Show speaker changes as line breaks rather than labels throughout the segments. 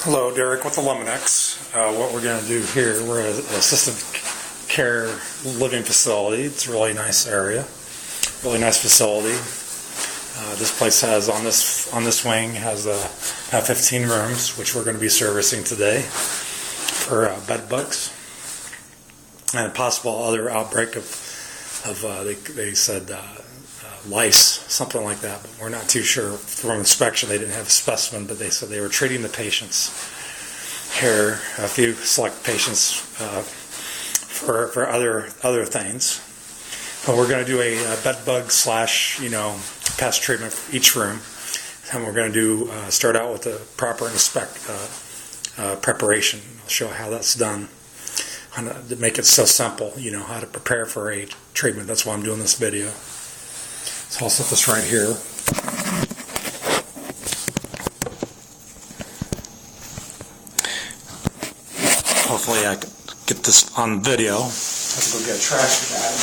Hello, Derek with the Luminex. What we're going to do here, we're at an assisted care living facility. It's a really nice area, really nice facility. This place has on this wing has 15 rooms, which we're going to be servicing today for bed bugs and a possible other outbreak of they said lice, something like that, but we're not too sure. From inspection, they didn't have a specimen, but they said they were treating the patients here, a few select patients for other things. But we're going to do a bed bug slash pest treatment for each room, and we're going to do start out with the proper preparation. I'll show how that's done, to make it so simple. How to prepare for a treatment. That's why I'm doing this video. So I'll set this right here. Hopefully I can get this on video. Let's go get a trash bag.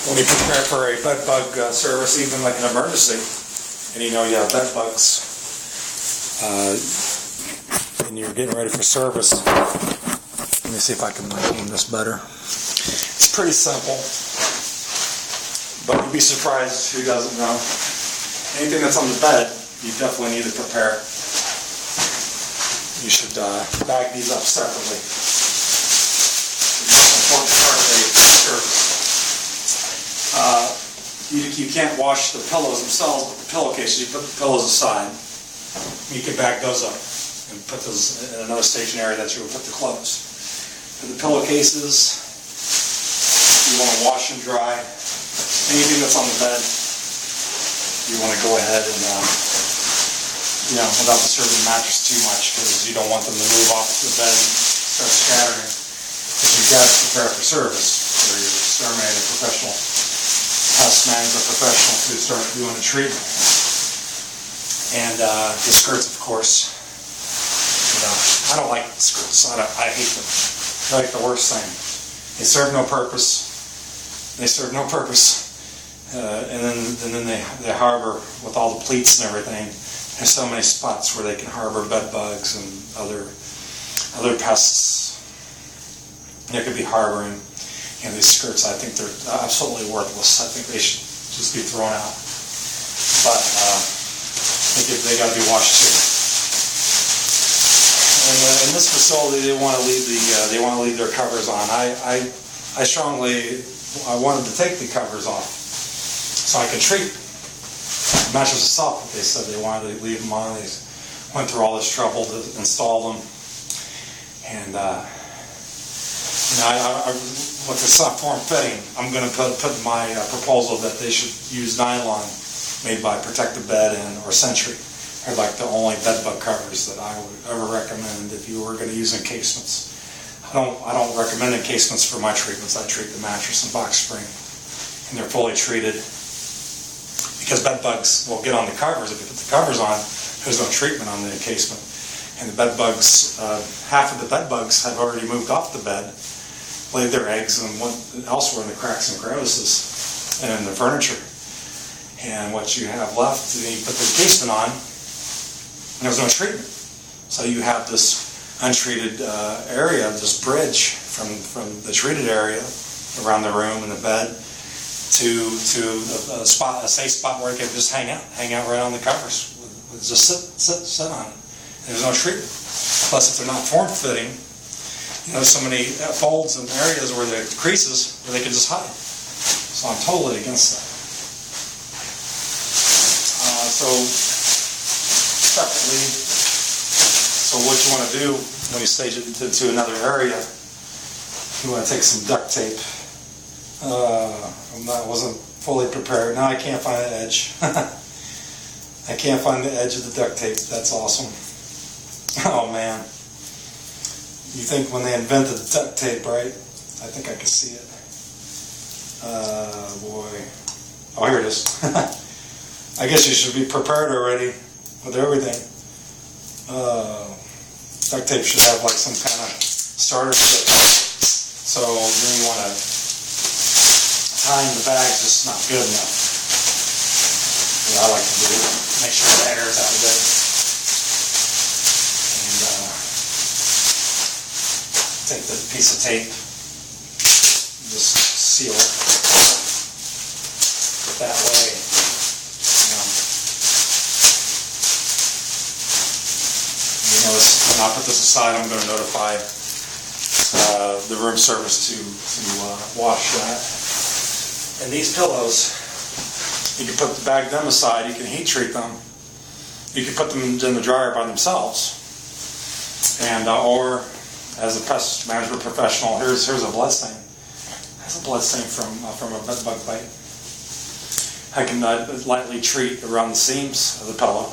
When you prepare for a bed bug service, even like an emergency, and you have bed bugs, and you're getting ready for service. Let me see if I can aim this better. It's pretty simple, but you'd be surprised who doesn't know. Anything that's on the bed, you definitely need to prepare. You should bag these up separately. The most important part of a service. You can't wash the pillows themselves, but the pillowcases, you put the pillows aside. You can bag those up and put those in another stationary that you would put the clothes. For the pillowcases, you want to wash and dry. Anything that's on the bed, you want to go ahead and, without disturbing the mattress too much, because you don't want them to move off the bed and start scattering. Because you've got to prepare for service, or you're exterminating professional pest management professional to start doing a treatment. And the skirts, of course. I don't like skirts. I hate them. They're like the worst thing. They serve no purpose. And then they harbor, with all the pleats and everything. There's so many spots where they can harbor bed bugs and other pests. They could be harboring. These skirts, I think they're absolutely worthless. I think they should just be thrown out. But they got to be washed too. And in this facility, they want to leave their covers on. I wanted to take the covers off so I can treat the mattress itself. But they said they wanted to leave them on. They went through all this trouble to install them, and with the soft form fitting, I'm going to put my proposal that they should use nylon made by Protect the Bed or Century. They're like the only bed bug covers that I would ever recommend if you were going to use encasements. I don't recommend encasements for my treatments. I treat the mattress and box spring, and they're fully treated, because bed bugs will get on the covers. If you put the covers on, there's no treatment on the encasement. And the bed bugs, half of the bed bugs have already moved off the bed, laid their eggs and went elsewhere in the cracks and crevices and in the furniture. And what you have left, you put the encasement on, and there's no treatment. So you have this untreated area, this bridge from the treated area around the room and the bed to a safe spot where it can just hang out right on the covers. Just sit on it. There's no treatment. Plus, if they're not form-fitting, so many folds and areas where the creases where they can just hide. So I'm totally against that. Separately, so what you want to do when you stage it to another area, you want to take some duct tape. I wasn't fully prepared. Now I can't find the edge. I can't find the edge of the duct tape. That's awesome. Oh man. You think when they invented the duct tape, right? I think I can see it. Boy. Oh, here it is. I guess you should be prepared already with everything. Duct tape should have like some kind of starter kit. So then you want to tying the bag's just not good enough. What I like to do, make sure the air is out of there. And take the piece of tape, just seal it that way. You notice when I put this aside, I'm going to notify the room service to wash that. And these pillows, you can put the bag them aside, you can heat treat them, you can put them in the dryer by themselves, and or as a pest management professional, here's a blood stain. That's a blood stain from a bed bug bite. I can lightly treat around the seams of the pillow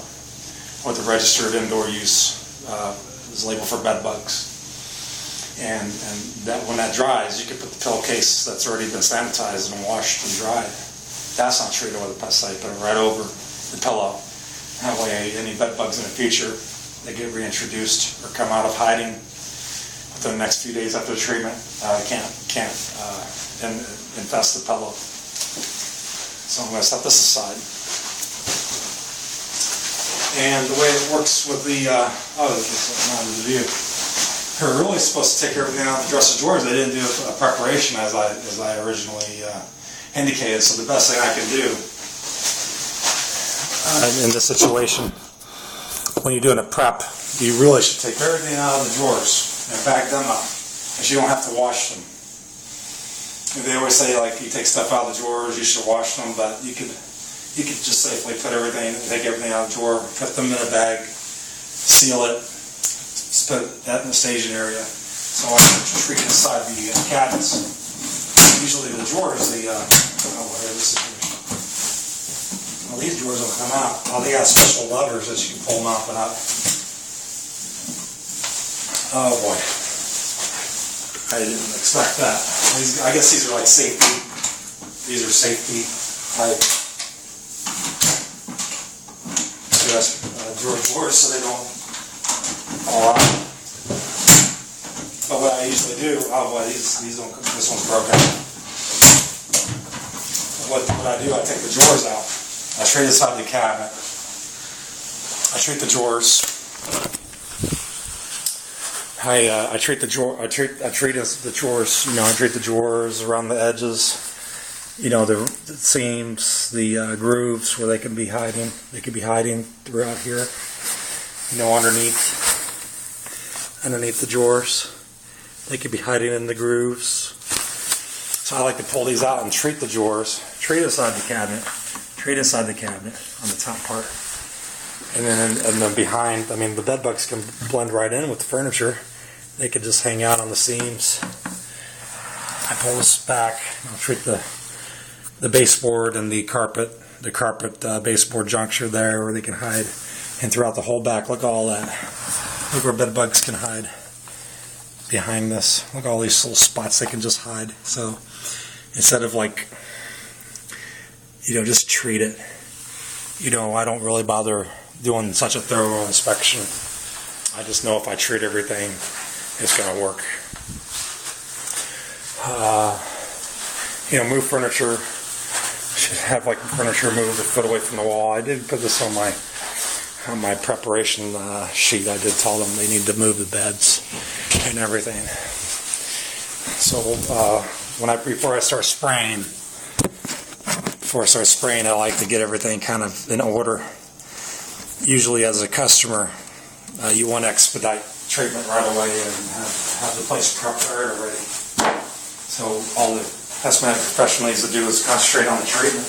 with the registered indoor use is labeled for bed bugs. And that when that dries, you can put the pillowcase that's already been sanitized and washed and dried. That's not treated with a pesticide. Put it right over the pillow. That way, any bed bugs in the future, they get reintroduced or come out of hiding within the next few days after the treatment. Can't infest the pillow. So I'm going to set this aside. And the way it works with the the view. They're really supposed to take everything out of the dresser drawers. They didn't do a preparation as I originally indicated. So the best thing I can do in this situation, when you're doing a prep, you really should take everything out of the drawers and bag them up, because you don't have to wash them. And they always say, like, you take stuff out of the drawers, you should wash them, but you could just safely take everything out of the drawer, put them in a bag, seal it. Just put that in the staging area. So I treat inside the cabinets. Usually the drawers, these drawers don't come out. Oh, they got special levers that you can pull them out and up. Oh boy. I didn't expect that. I guess these are like safety. These are safety type drawers so they don't fall out. But what I usually do, oh boy, these don't, this one's broken. What I do, I take the drawers out. I treat this out of the cabinet. I treat the drawers. I treat the drawers. You know, I treat the drawers around the edges. You know, the seams, the grooves where they can be hiding. They could be hiding throughout here. You know, underneath the drawers. They could be hiding in the grooves. So I like to pull these out and treat the drawers. Treat inside the cabinet. Treat inside the cabinet on the top part. And then behind, I mean, the bed bugs can blend right in with the furniture. They could just hang out on the seams. I pull this back. I'll treat the baseboard and the carpet baseboard juncture there where they can hide. And throughout the whole back, look at all that. Look where bed bugs can hide behind this. Look at all these little spots they can just hide. So instead of like, you know, just treat it. You know, I don't really bother doing such a thorough inspection. I just know if I treat everything, it's going to work. You know, move furniture. Should have like furniture moved a foot away from the wall. I did put this on my preparation sheet. I did tell them they need to move the beds and everything. So before I start spraying, I like to get everything kind of in order. Usually, as a customer, you want to expedite treatment right away and have the place prepared already. So all the pest management professional needs to do is concentrate on the treatment.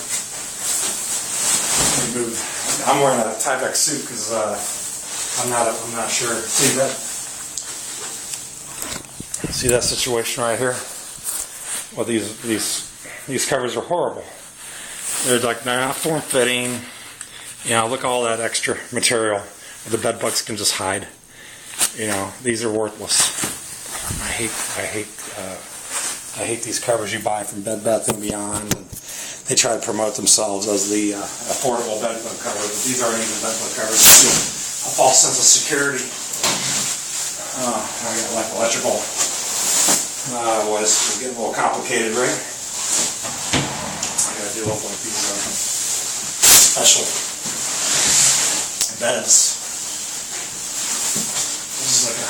I'm wearing a Tyvek suit because I'm not sure. See that situation right here? Well, these covers are horrible. They're not form fitting. You know, look at all that extra material. The bed bugs can just hide. You know, these are worthless. I hate these covers you buy from Bed Bath & Beyond. They try to promote themselves as the affordable bed bug cover, but these aren't even bed bug covers. It's a false sense of security. I got like electrical Boy, this is getting a little complicated, right? I gotta do up like these special beds. This is like a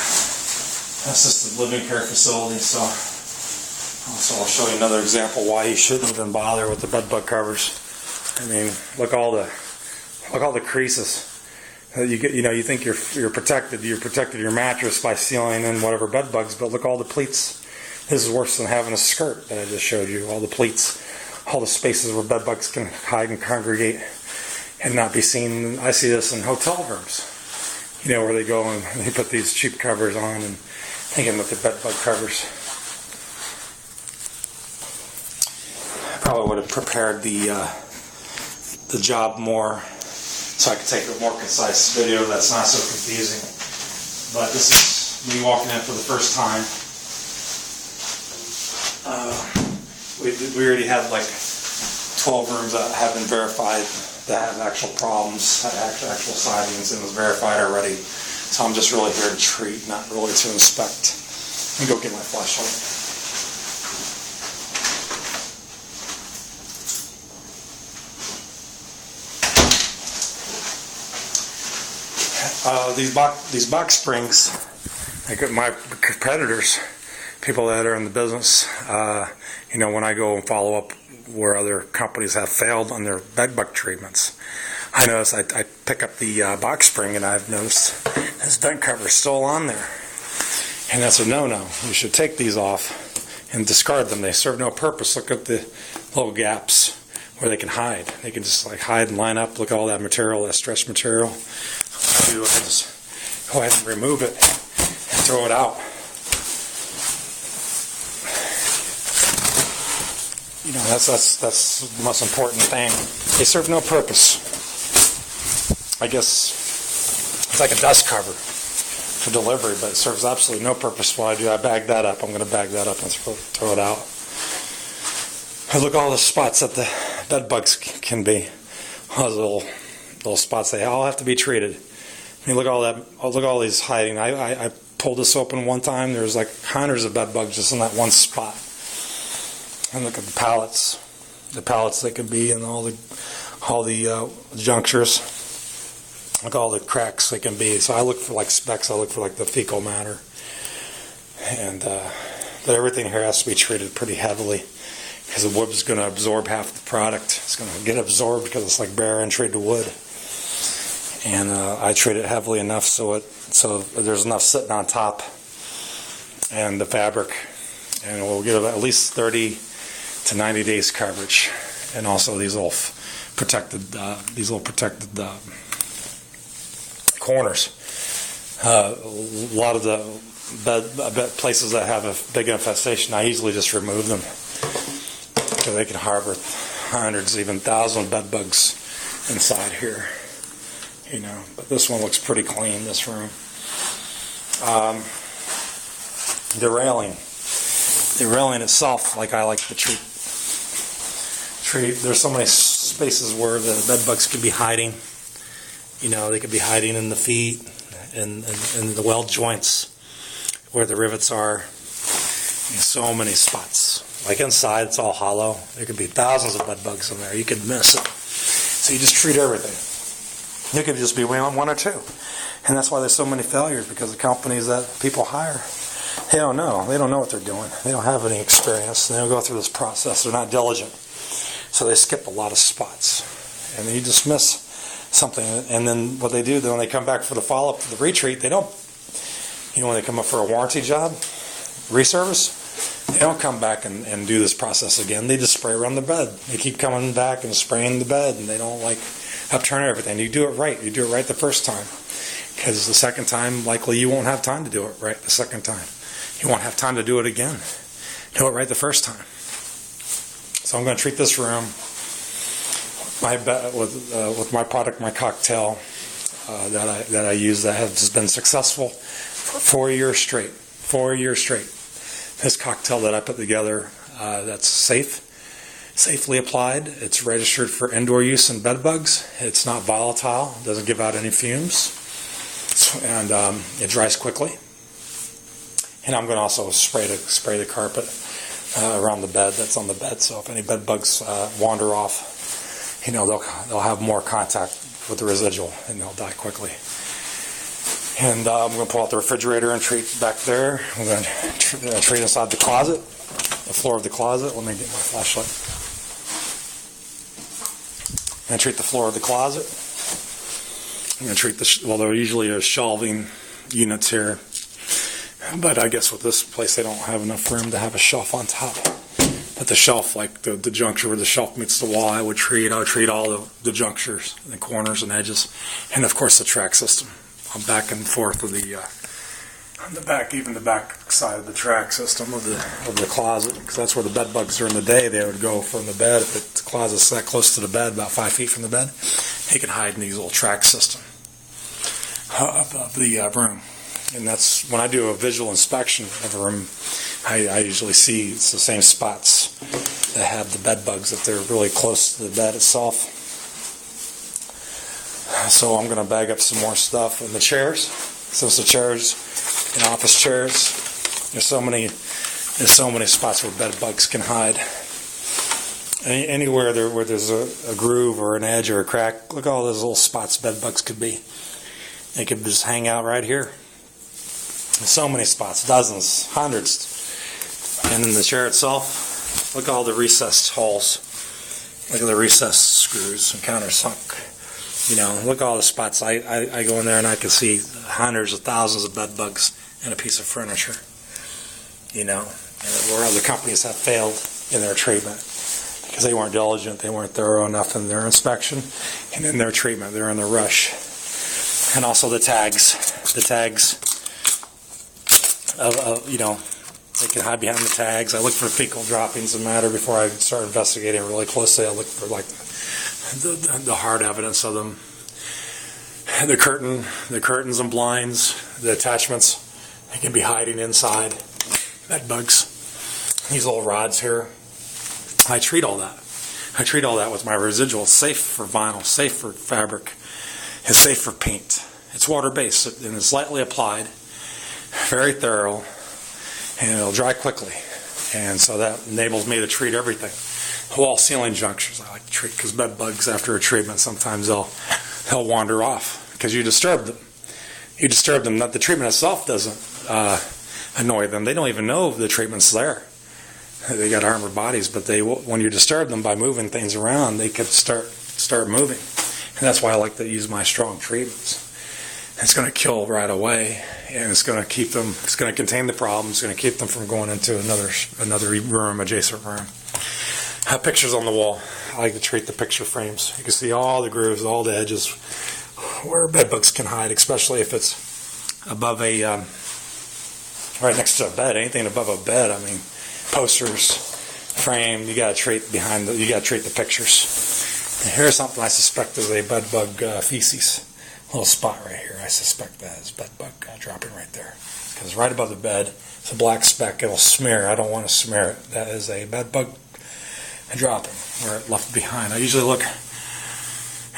assisted living care facility, so I'll show you another example why you shouldn't even bother with the bed bug covers. I mean, look all the creases. You think you're protected. You protected your mattress by sealing in whatever bed bugs, but look all the pleats. This is worse than having a skirt that I just showed you. All the pleats, all the spaces where bed bugs can hide and congregate and not be seen. I see this in hotel rooms, where they go and they put these cheap covers on and thinking that they're bed bug covers. I probably would have prepared the job more so I could take a more concise video that's not so confusing. But this is me walking in for the first time. We already had like 12 rooms that have been verified that have actual problems, had actual sightings, and was verified already. So I'm just really here to treat, not really to inspect. Let me go get my flashlight. These box springs, like my competitors, people that are in the business, when I go and follow up where other companies have failed on their bed bug treatments, I notice I pick up the box spring and I've noticed this vent cover is still on there, and that's a no-no. You should take these off and discard them. They serve no purpose. Look at the little gaps where they can hide. They can just like hide and line up. Look at all that material, that stretch material. I just go ahead and remove it and throw it out. That's the most important thing. They serve no purpose. I guess it's like a dust cover for delivery, but it serves absolutely no purpose. What I do, I bag that up. I'm going to bag that up and throw it out. And look at all the spots that the bed bugs can be. All those little spots, they all have to be treated. I mean, look at all that. Look at all these hiding. I pulled this open one time. There's like hundreds of bed bugs just in that one spot. And look at the pallets that could be in all the junctures. Look at all the cracks they can be. So I look for like specks. I look for like the fecal matter, and but everything here has to be treated pretty heavily because the wood is going to absorb half the product. It's going to get absorbed because it's like bare untreated wood, and I treat it heavily enough so there's enough sitting on top and the fabric, and we'll get at least 30 to 90 days coverage, and also these little protected corners. A lot of the bed places that have a big infestation, I easily just remove them because they can harbor hundreds, even thousands of bed bugs inside here. But this one looks pretty clean. This room. The railing itself, like I like to treat. There's so many spaces where the bed bugs could be hiding. They could be hiding in the feet and the weld joints where the rivets are. So many spots. Like inside, it's all hollow. There could be thousands of bed bugs in there. You could miss it. So you just treat everything. It could just be one or two. And that's why there's so many failures, because the companies that people hire, they don't know. They don't know what they're doing. They don't have any experience. They don't go through this process. They're not diligent. So they skip a lot of spots. And then you dismiss something. And then what they do, then when they come back for the follow-up for the retreat, they don't, when they come up for a warranty job, reservice, they don't come back and do this process again. They just spray around the bed. They keep coming back and spraying the bed, and they don't upturn everything. You do it right. You do it right the first time. Because the second time, likely you won't have time to do it right the second time. You won't have time to do it again. Do it right the first time. So I'm going to treat this room with my product, my cocktail that I use that has been successful for 4 years straight. 4 years straight. This cocktail that I put together, that's safely applied. It's registered for indoor use in bed bugs. It's not volatile. It doesn't give out any fumes. And it dries quickly. And I'm going to also spray the carpet around the bed that's on the bed. So if any bed bugs wander off, they'll have more contact with the residual and they'll die quickly. And I'm going to pull out the refrigerator and treat back there. I'm going to treat inside the closet, the floor of the closet. Let me get my flashlight. I'm going to treat the floor of the closet. I'm going to treat there usually are shelving units here. But I guess with this place, they don't have enough room to have a shelf on top. But the shelf, like the juncture where the shelf meets the wall, I would treat all the junctures, the corners and edges. And of course the track system. I'm back and forth with on the back, even the back side of the track system of the closet, because that's where the bed bugs during the day, they would go from the bed. If the closet's that close to the bed, about 5 feet from the bed, they can hide in these little track system of the room. And that's when I do a visual inspection of a room, I usually see it's the same spots that have the bed bugs if they're really close to the bed itself. So I'm going to bag up some more stuff in the chairs. Since the chairs and office chairs, there's so many spots where bed bugs can hide. Anywhere where there's a groove or an edge or a crack, look at all those little spots bed bugs could be. They could just hang out right here. So many spots, dozens, hundreds. And in the chair itself, look at all the recessed holes. Look at the recessed screws and countersunk. Look at all the spots. I go in there and I can see hundreds of thousands of bed bugs in a piece of furniture. And where other companies have failed in their treatment because they weren't diligent, they weren't thorough enough in their inspection and in their treatment. They're in a rush. And also the tags. They can hide behind the tags. I look for fecal droppings of matter before I start investigating really closely. I look for the hard evidence of them. The curtains and blinds, the attachments, they can be hiding inside. Bed bugs. These little rods here. I treat all that. I treat all that with my residual. It's safe for vinyl, safe for fabric, it's safe for paint. It's water-based and it's lightly applied, very thorough, and it'll dry quickly. And so that enables me to treat everything. Wall ceiling junctures I like to treat because bed bugs after a treatment sometimes they'll wander off because you disturb them. You disturb them. Not the treatment itself doesn't annoy them. They don't even know the treatment's there. They got armored bodies, but when you disturb them by moving things around, they could start moving. And that's why I like to use my strong treatments. It's going to kill right away, and it's going to keep them. It's going to contain the problem. It's going to keep them from going into another room, adjacent room. I have pictures on the wall. I like to treat the picture frames. You can see all the grooves, all the edges where bed bugs can hide, especially if it's above right next to a bed. Anything above a bed. I mean, posters, frame. You got to treat you got to treat the pictures. And here's something I suspect is a bed bug feces. A little spot right here. I suspect that is bed bug dropping right there. Because right above the bed, it's a black speck. It'll smear. I don't want to smear it. That is a bed bug dropping where it left behind. I usually look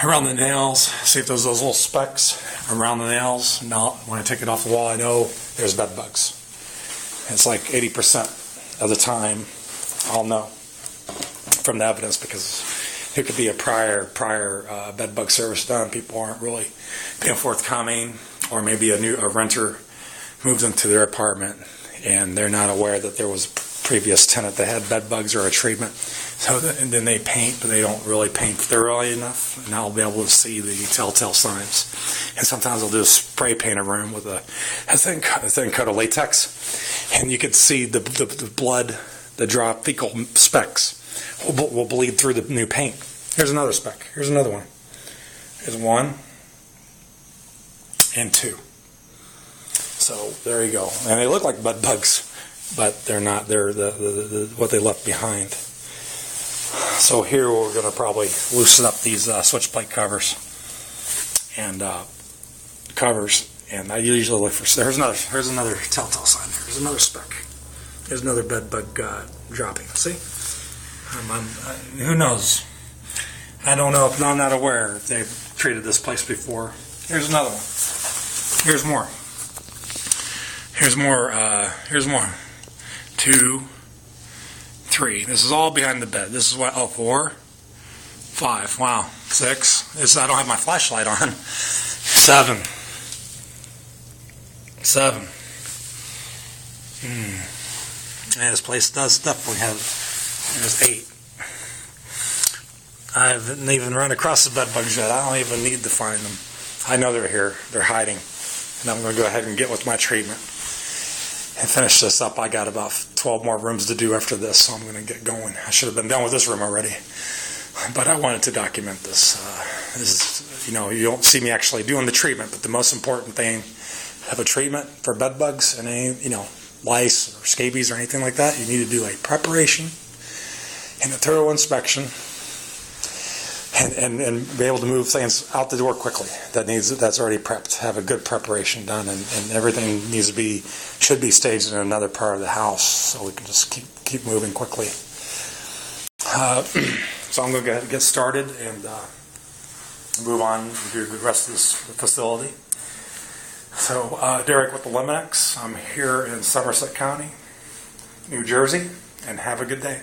around the nails, see if there's those little specks around the nails. Now, when I take it off the wall, I know there's bed bugs. It's like 80% of the time I'll know from the evidence because it could be a prior bed bug service done. People aren't really being forthcoming, or maybe a renter moves into their apartment and they're not aware that there was a previous tenant that had bed bugs or a treatment. And then they paint, but they don't really paint thoroughly enough, and I'll be able to see the telltale signs. And sometimes I'll just spray paint a room with a thin coat of latex, and you can see the blood, the drop, fecal specks will bleed through the new paint. Here's another speck. Here's another one. Here's 1 and 2. So there you go. And they look like bed bugs, but they're not. They're what they left behind. So here we're going to probably loosen up these switch plate covers and I usually look for. Here's another telltale sign. There's another speck. There's another bed bug dropping. See? Who knows? I don't know if I'm not aware if they've treated this place before. Here's another one. Here's more. Here's more. Here's more. 2, 3. This is all behind the bed. This is what. Oh, 4, 5. Wow. 6. I don't have my flashlight on. 7. 7. Man, this place does definitely have. There's 8. I haven't even run across the bed bugs yet. I don't even need to find them. I know they're here. They're hiding. And I'm going to go ahead and get with my treatment and finish this up. I got about 12 more rooms to do after this, so I'm going to get going. I should have been done with this room already, but I wanted to document this. This is, you don't see me actually doing the treatment, but the most important thing, have a treatment for bed bugs and any, lice or scabies or anything like that. You need to do a preparation and a thorough inspection. And be able to move things out the door quickly. That's already prepped. Have a good preparation done, and everything should be staged in another part of the house, so we can just keep moving quickly. So I'm going to go ahead and get started and move on and do the rest of this facility. So Derek with the Liminex. I'm here in Somerset County, New Jersey, and have a good day.